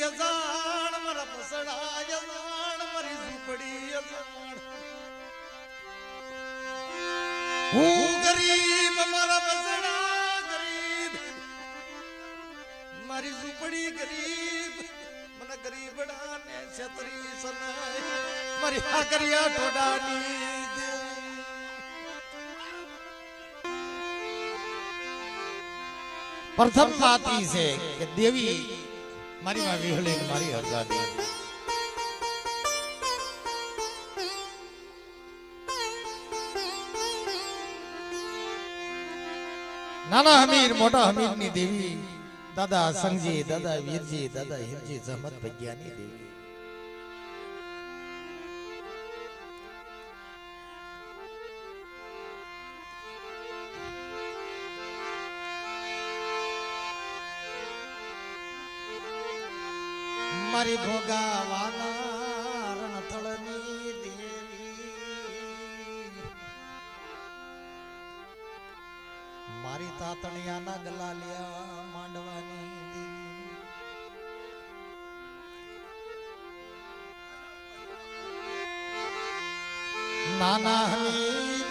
અજાણ મારા પસડા અજાણ મારી ઝૂંપડી અજાણ હું ગરીબ મારા પસડા ગરીબ મારી ઝૂંપડી ગરીબ મને ગરીબડા ને છત્રી સનાય મારી હાકરિયા ટોડાની પ્રથમ વાત ઈ છે કે દેવી મારી માં વિહળી મારી હરદાદી નાના હમીર મોટા હમીર ની દેવી દાદા સંગજી દાદા વીરજી દાદા હિરજી જહમત ભગ્યાની દેવી મારી ભોગાવાના રણથળની દેવી મારી તાતણિયાના ગલાલિયા માંડવાની દેવી નાના હમીર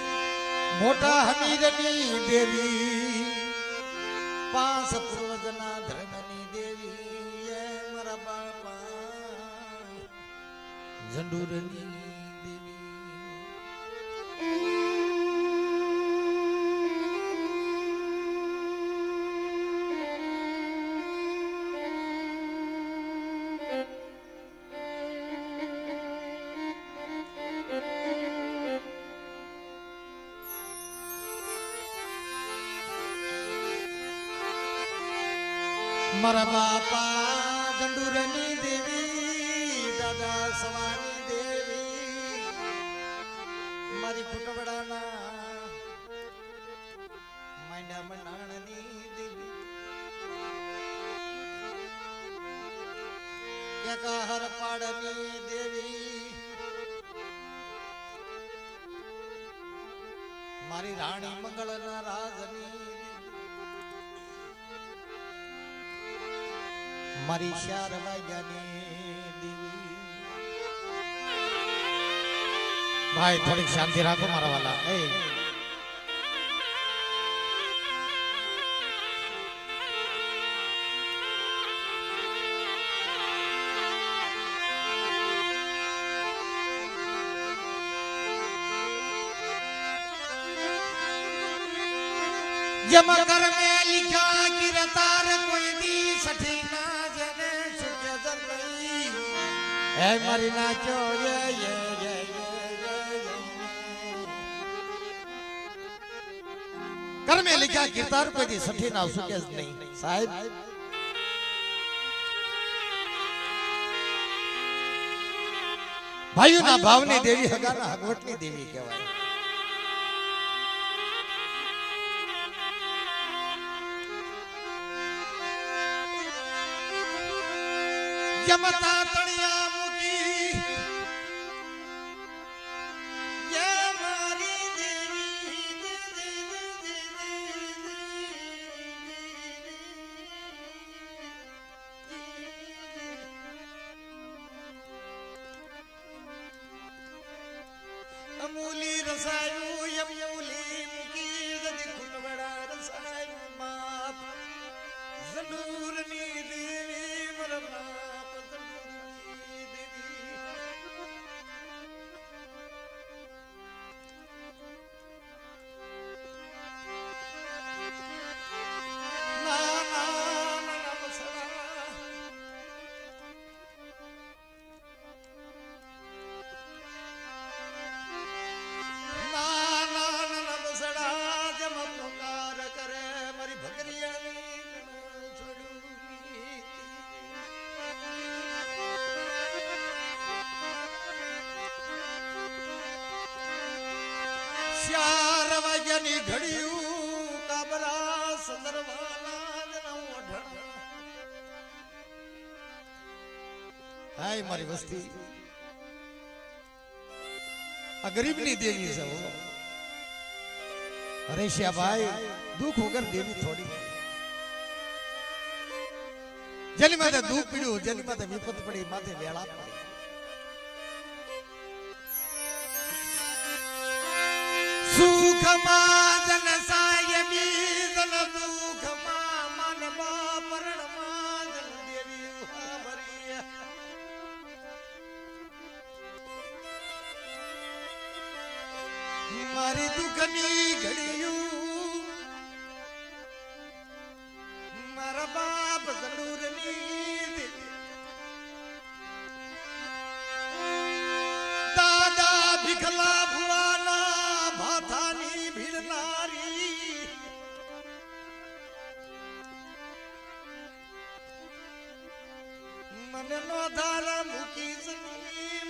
મોટા હમીરની દેવી પાંચ પૂર્વજના ધર્મની દેવી ઝંડુરની દેવી મારા બાપા ઝંડુરની દેવી દાદા સવાની દેવી મારી ફૂટવડાના માંડા મનાણની દેવી એકાહર પાડની દેવી મારી રાણી મંગળના રાજની મારી શાર વાગ્યાની દેવી ભાઈ થોડીક શાંતિ રાખો મારા વાલા जमा कर में लिखा कि रतार कोई दी सठी ना जने सुखे जल्दी है मरी नाचो ये कर में लिखा कि रतार कोई दी सठी ना सुखे नहीं साहिब भाइयों ना भावनी देवी हगाना हगवटनी देवी कहवाय जमता तड़िया मुकी ये मारी देवी अमूली रसायु यमूली मुकी जदी खुटवड़ा रसायु माप जरूरनी देवी मरना चार वाग्यानी घड़िયું કાબરા સંદરવાના જનમ ઓઢણ હાય મારી વસ્તી આ ગરીબની દેવી છે હરેશિયા ભાઈ દુઃખ વગર દેવી થોડી જેની માથે દુઃખ પીડ્યું, જેની માથે વિપત પડી, માથે વેળા પડી. સુખમાં જન સાયબી જન દુઃખમાં મનમાં પરણમાં જન દેવી ભરી. મારી દુઃખની ઘડિયું મારા બાપ જરૂરની દાદા ભીખલા ભુવાના ભાથાની ભીડનારી મને નો ધારા મૂકી સની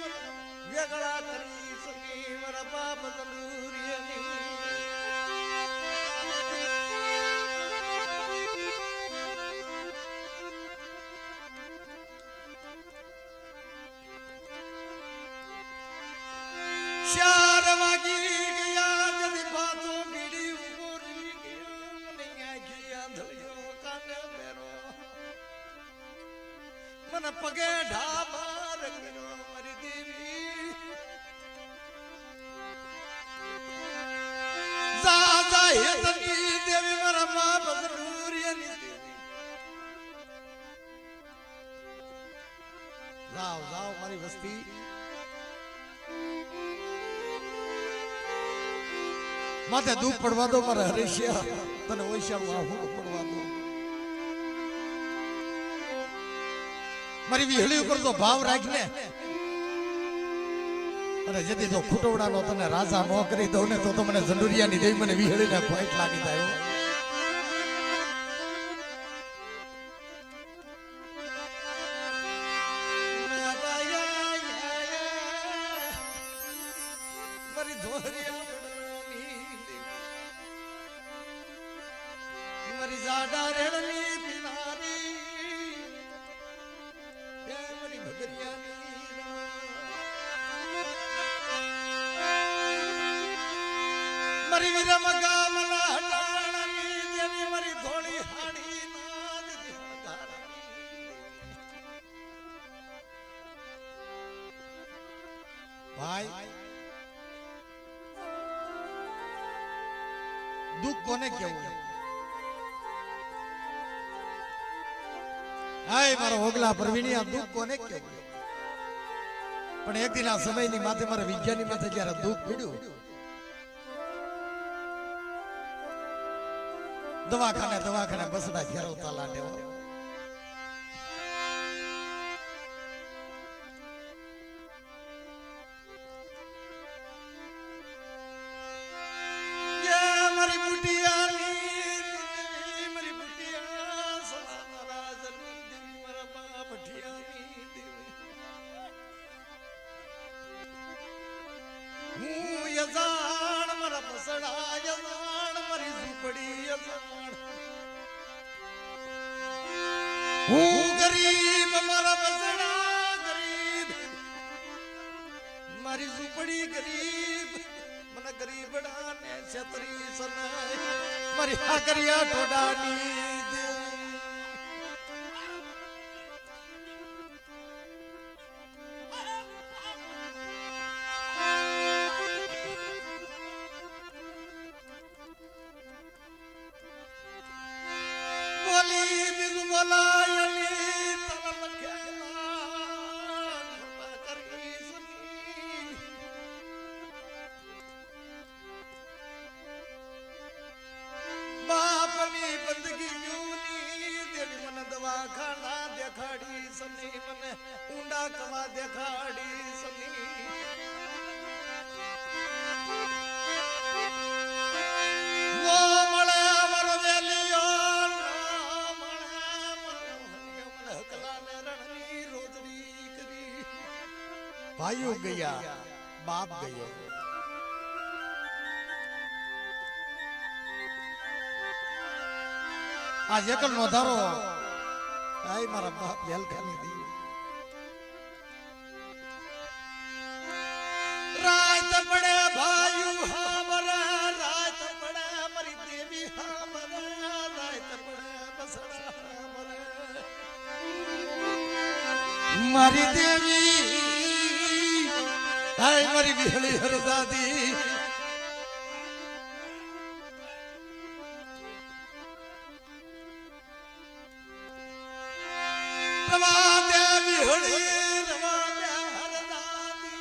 વેગળા કરી સની મારા બાપ જરૂરની. ચાર વાગી ગયા જદી બાતો બીડી ઉગોરી ગયો મને આખી આંધળીઓ કાને મેરો મને પગે ઢાબા રંગ્યો મારી દેવી જા જા હેતની દેવી મારા બાપ જરૂરિયાની દેવી જાઓ જાઓ મારી વસ્તી માથે દુઃખ પડવા દો મારા હરીશિયા તને ઓઈશાળું આહુડ પડવા દો મારી વિહળી ઉપર તો ભાવ રાખને અને જેથી જો ખુટવડાનો તને રાજા ન કરી દઉં ને તો મને ઝંડુરિયાની દેવી મને વિહળીને ખોટ લાગી જાય. મારી ધોરિયા મારી જાડા રેડની પિનારી મારી ભગરિયાની મારી વિરમ ગામના હટાણાની દેવી મારી ધોળી હાડી નાદ ભાઈ દુઃખ કોને કેવું? હાય મારો હોગલા પરવીણી આ દુઃખ કોને કેવું? પણ એક દિન આ સમયની માથે મારા વિજ્ઞાનની માથે જ્યારે દુઃખ પીડ્યું દવાખાને બસડા ફેરવતા લાડ્યો મારી બુટિયાની મારી બુટિયા સલાના રાજની દેવી મારા બાપ ભઠિયાની દેવી હું યજાણ મારા બસડા યજાણ મારી ઝૂંપડી યજાણ હું ગરીબ મારા બસડા ગરીબ મારી ઝૂંપડી ગરીબ મને ગરીબડા ને છતરી સનાય મારી હાકરિયા ટોડાની બોલી બીજું બોલાયલી તલ લખેલા કરી સની બાપની બંદગી યુની દેવી મને દવાખાના દેખાડી સની મને ઊંડા કવા દેખાડી સની નો મળે મારો વેલિયો ના મળે મારો હનિયો મને હકલાને રણની રોજડી કરી ભાઈઓ ગયા બાપ ગયો आज एकल नो धारो आई मारा बाप वेलखानी दी रात पड़े भाई हमरा रात पड़े मरी देवी हमरा रात पड़े बसड़ा हमरा મારી દેવી હાય મારી વિહળી હરદાદી રવા દેવી હળી રવા દે હરદાદી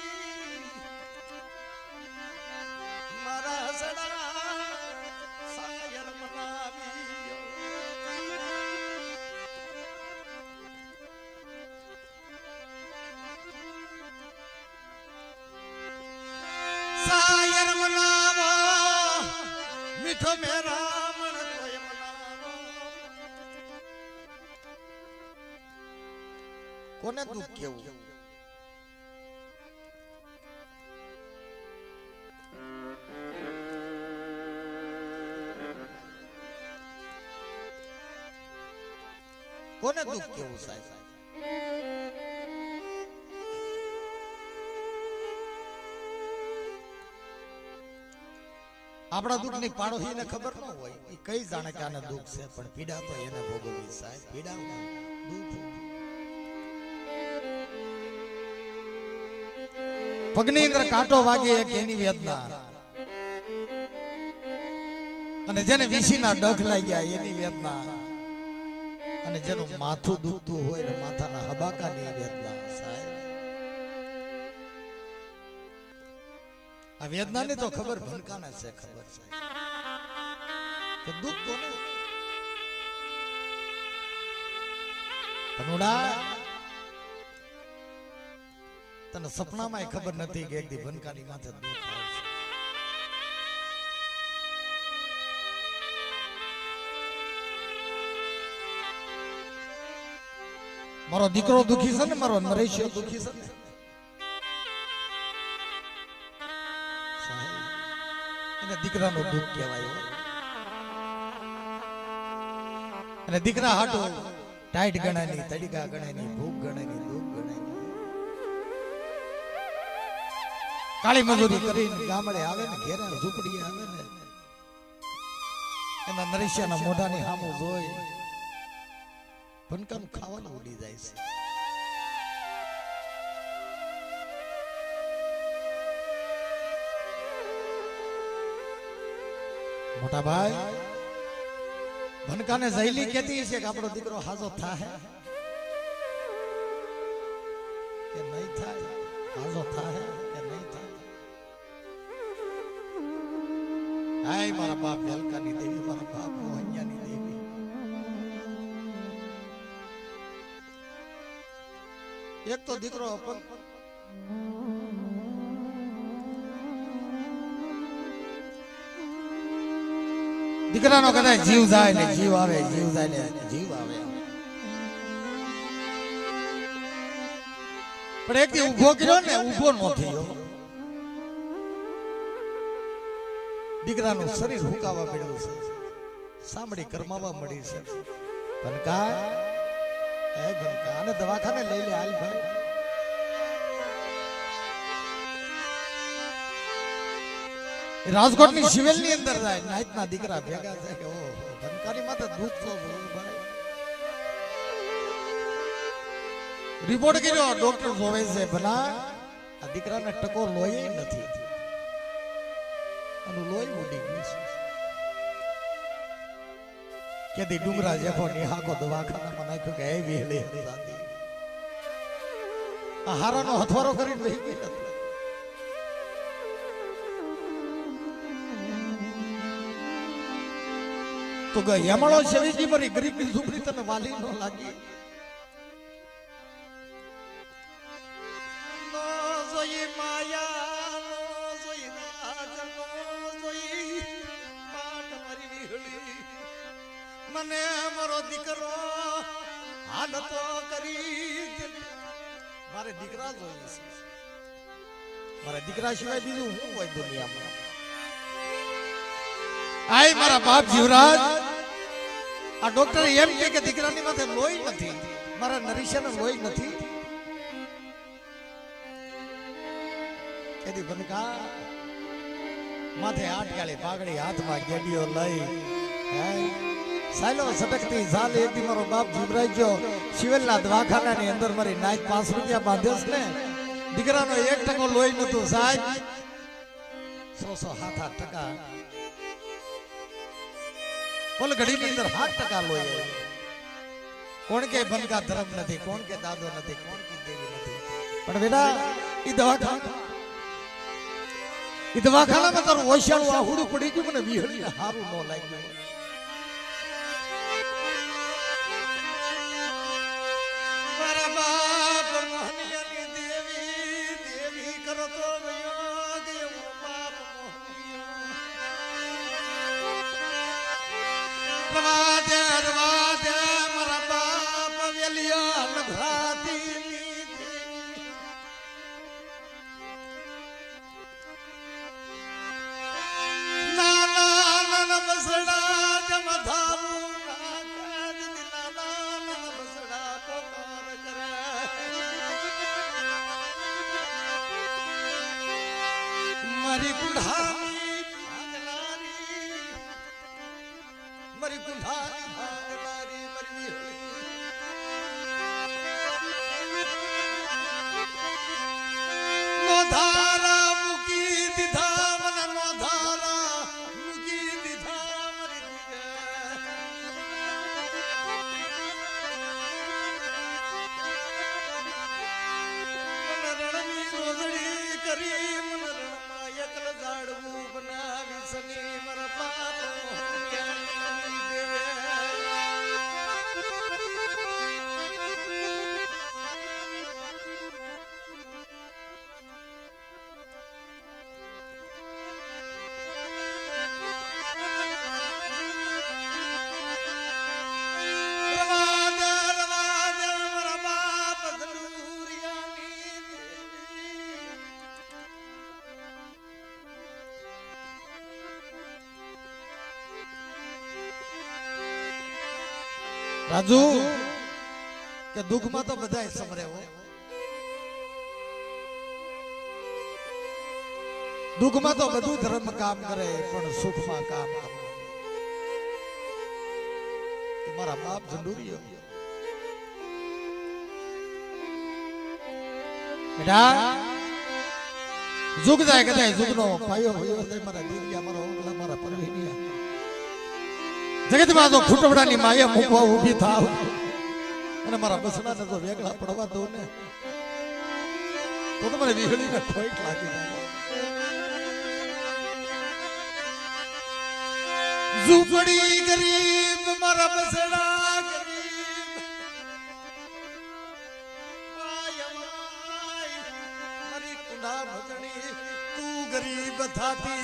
મારા સડા સાયર મનાવી સાયર મનાવો મીઠો મેરા મન કોઈ મનાવો કોને દુઃખ કેવું કોને દુઃખ કેવું સાહેબ આપણા દુઃખ ની પાડોશી ને ખબર ન હોય એ કઈ જાણે કે આને દુઃખ છે પણ પીડા તો એને ભોગવવી સાહેબ પીડા દુઃખ પગની અંદર કાંટો વાગે એક એની વેદના અને જેને વીસીના ડખ લાગ્યા એની વેદના અને જેનું માથું દુખતું હોય ને માથાના હબાકાની વેદના સાહેબ આ વેદનાની તો ખબર ભનકાને છે ખબર છે કે દુઃખ કોને ભનુડા તને સપનામાં ખબર નથી કે એક દી ભનકાની માથે દુઃખ આવશે મારો દીકરો દુખી છે ને મારો નરેશિયો દુખી છે ને એને દીકરાનું દુઃખ કહેવાય અને દીકરા હાટો ટાઈટ ગણાની તડીકા ગણાની ભૂખ ગણાની દુઃખ ગણાની કાળી મજૂરી કરીને ગામડે આવે ને ઘેરે ઝૂંપડી આવે ને એના નરેશિયાના મોઢાની સામું જોઈ ભનકાનું ખાવાનું ઉડી જાય છે મોટા ભાઈ ભનકાને ઝૈલી કહેતી છે કે આપણો દીકરો હાજો થાય કે નહીં થાય હાજો થાય કે નહીં થાય હાય મારા બાપ વેલકાની દેવી મારા બાપ મોહનિયાની દેવી એક તો દીકરો દીકરાનો કદાચ જીવ જાય ને જીવ આવે જીવ જાય ને જીવ આવે પણ એક દી ઉભો કર્યો ને ઉભો ન થયો દીકરાનું શરીર હુકાવા મળ્યું છે સાંભળી કરમાવા મળી છે ભનકા એ ભનકા અને દવાખાને લઈ લે હાલ ભાઈ રાજકોટ ની સિવિલ ની અંદર જાય નાઈટના દીકરા ભેગા થાય કે ઓહો ભનકાની માથે દુઃખ તો ભાઈ રિપોર્ટ કર્યો ડોક્ટર જોવે છે ભલા આ દીકરાને ટકો લોહી નથી અને લોહી ઉડી ગયું છે કેદી ડુંગરા જેખો નિહાકો દવાખાનામાં નાખ્યો કે એ વેલે આ હારાનો હથવારો કરીને વહી ગયો તો યમળો શરીજી મારી ગરીબની ઝૂંપડી તને વાલી ન લાગી નો જોઈ માયા નો જોઈ રાજ નો જોઈ પાટ મારી વિહળી મને મારો દીકરો હાલ તો કરી મારે દીકરા જોઈએ છે મારા દીકરા સિવાય બીજું શું હોય દુનિયામાં આય મારા બાપ જીવરાજ આ ડોક્ટર એમ કે દીકરાની માથે લોહી નથી મારા નરેશિયાને લોહી નથી કેદી બનકા માથે આટકાળી પાઘડી હાથમાં ગેડીઓ લઈ સાયલો સટકતી ઝાલ એકદી મારો બાપ જીવરાજ જો શિવેલના દવાખાનાની અંદર મારી નાઈક 5 રૂપિયા બાંધ્યો છે ને દીકરાનો 1% લોહી નતું સાહેબ 100-7-8% બોલ ઘડીની અંદર 7% લોહી કોણ કે બનકા ધર્મ નથી કોણ કે દાદો નથી કોણ કે દેવી નથી પણ બેટા ઈ દવાખાનામાં તારું ઓછાળું આહુડું પડી ગયું મને વિહળીને હારું ન લાગ્યું મારા બાપ મોહનિયાની દેવી દેવી કરો તો ગયો ગયો બાપ મોહનિયા રવાદે મારા બાપ વેલિયા લભરાતી મારી કુંઢાની ભાંગલારી મારી નો ધારા મૂકી દીધા મને નો ધારા મૂકી દીધા મારી રણની રોજડી કરી મને રણમાં એકલ ઝાડવું બનાવી સની મારા બાપ રાજુ કે દુઃખમાં તો બધાય સમરે હો દુઃખમાં તો બધું ધર્મ કામ કરે પણ સુખમાં કામ કરે મારા બાપ ઝંડુરીઓ બેટા જુગ જાય કદાય જુગનો પાયો હોય મારા દીકરા મારા ઓગલા મારા પરવીનિયા જગતમાં તો ખૂટવડાની માયા મૂકવા ઊભી થાવ અને મારા બસડાને તો વેગળા પડવા દો ને તો મને વિહળીને ખોટ લાગી ઝૂંપડી ગરીબ મારા બસડા ગરીબ મારી કુંડા ભજણી તું ગરીબ થાતી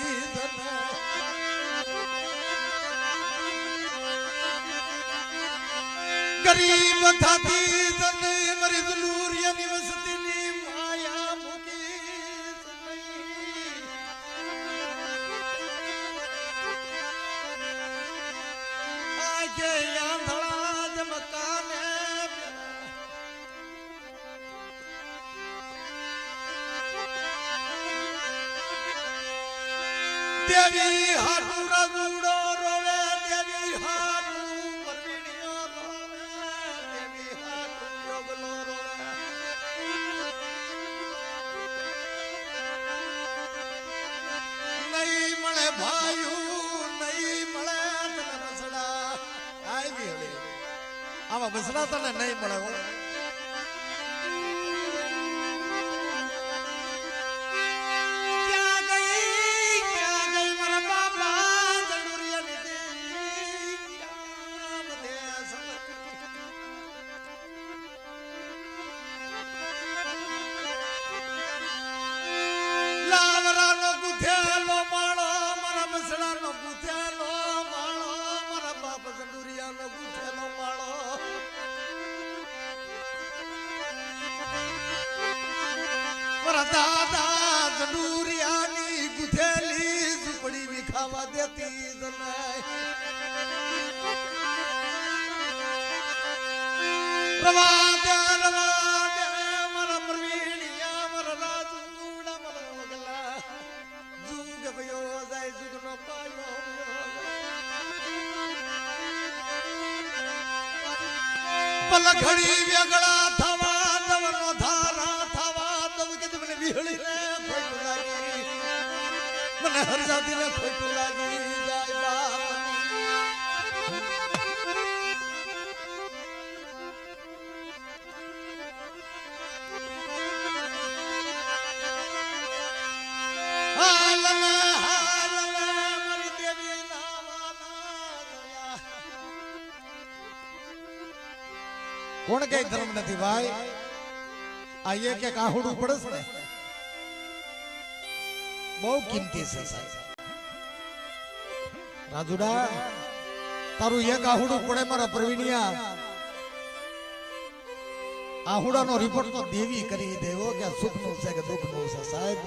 ગરીબ થાતી તને મારી દુલુરિયાની વસતીની માયા મૂકી આગે આંધળા જ મકાને દેવી હાટુ રગુડો રોવે દેવી હાટુ પરવીણિયો રોવે દેવી હાટુ યોગલો રોવે નહીં મળે ભાયું નહીં મળે તને બસડા આવી હળી આવા બસડા તને નહીં મળે હો દાદા જંડુરિયાની ગુથેલી ઝૂંપડી વિખાવા દેતી જનાય રવાદે મારા પ્રવીણિયા મારા રાજુડા મારા વગલા જુગ ભયો જાય જુગનો પાયો પલખડી વેગળા થવા દવનો ધારા થવા દવ કે મને વિહળી ને ખોટું લાગી મને હરજાદી ને ખોટું લાગી જાય બાપ કોણ કઈ ધર્મ નથી ભાઈ આ એક એક આહુડું પડે છે ને બહુ કિંમતી છે રાજુડા તારું એક આહુડું પડે મારા પ્રવીણિયા આહુડાનો રિપોર્ટ તો દેવી કરી દેવો કે સુખનું છે કે દુઃખનું છે સાહેબ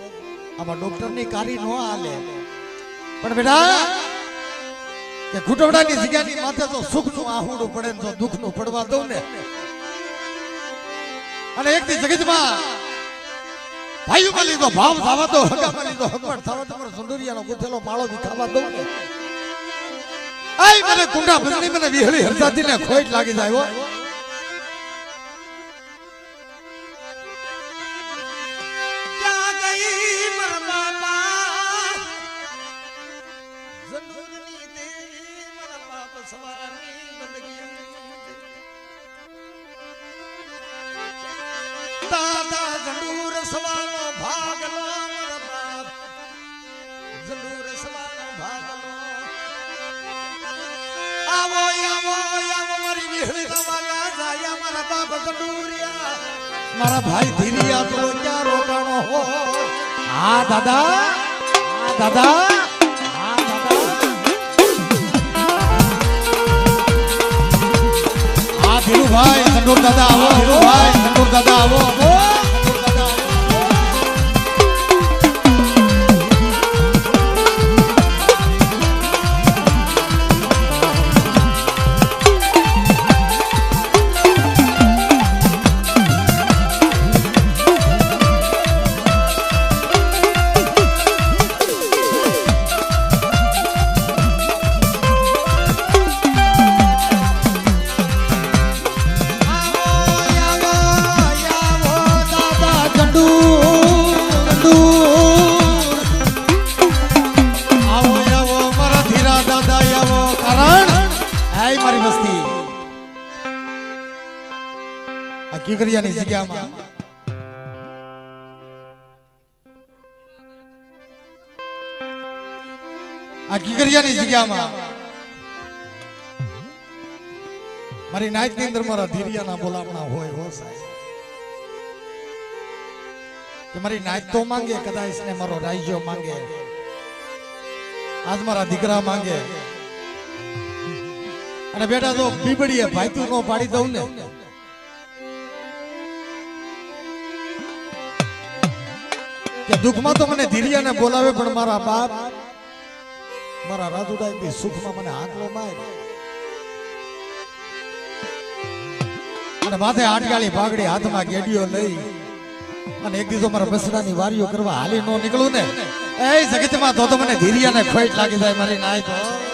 આમાં ડોક્ટરની કારી ન હાલે પણ બેટા કે ઘૂંટવડાની જગ્યાની માથે તો સુખનું આહુડું પડે ને તો દુઃખનું પડવા દઉં ને અને એક દી જગતમાં ભાઈઓમાં લીધો ભાવ થવા દો હગામાં લીધો હગવડ થવા દો પણ સુંદરિયાનો ગુથેલો માળો વિખાવા દો ને આઈ મને કુંડા ભરણી મને વિહળી હરતાતી ને ખોટ લાગી જાય હો ક્યાં ગઈ મર બાપા જનુરની દેવી મર બાપ સવારની બંદગી દાદા જંડૂર સવાનો ભાગલો મર બાપ જંડૂર સવાનો ભાગલો આવો આવો આવો મારી વિહળી રવાના જાય મારા બાપ જંડૂરિયા મારા ભાઈ ધીરિયા તો ક્યાં રોકાણો હો હા દાદા હા દાદા હા દાદા હા ધીરુભાઈ જંડૂર દાદા આવો ધીરુભાઈ જંડૂર દાદા આવો કિકરિયાની જગ્યામાં આ કિકરિયાની જગ્યામાં મારી નાઈટ ની અંદર મારા ધીરિયાના બોલામણા હોય હો સાહેબ કે મારી નાઈટ તો માંગે કદાચ ને મારો રાજ્યો માંગે આજ મારા દીકરા માંગે અને બેટા તો બીબડીએ ભાઈતું નો પાડી દઉં ને કે દુઃખમાં તો મને ધીરિયાને બોલાવે પણ મારા બાપ મારા રાજુદાઈ બી સુખમાં મને હાકલો માર અને માથે આટકાળી પાઘડી હાથમાં ગેડીઓ લઈ અને એક દિવસો મારા બસડાની વારીઓ કરવા હાલી નો નીકળું ને એ જગતમાં તો મને ધીરિયાને ખોટ લાગી જાય મારી નાય તો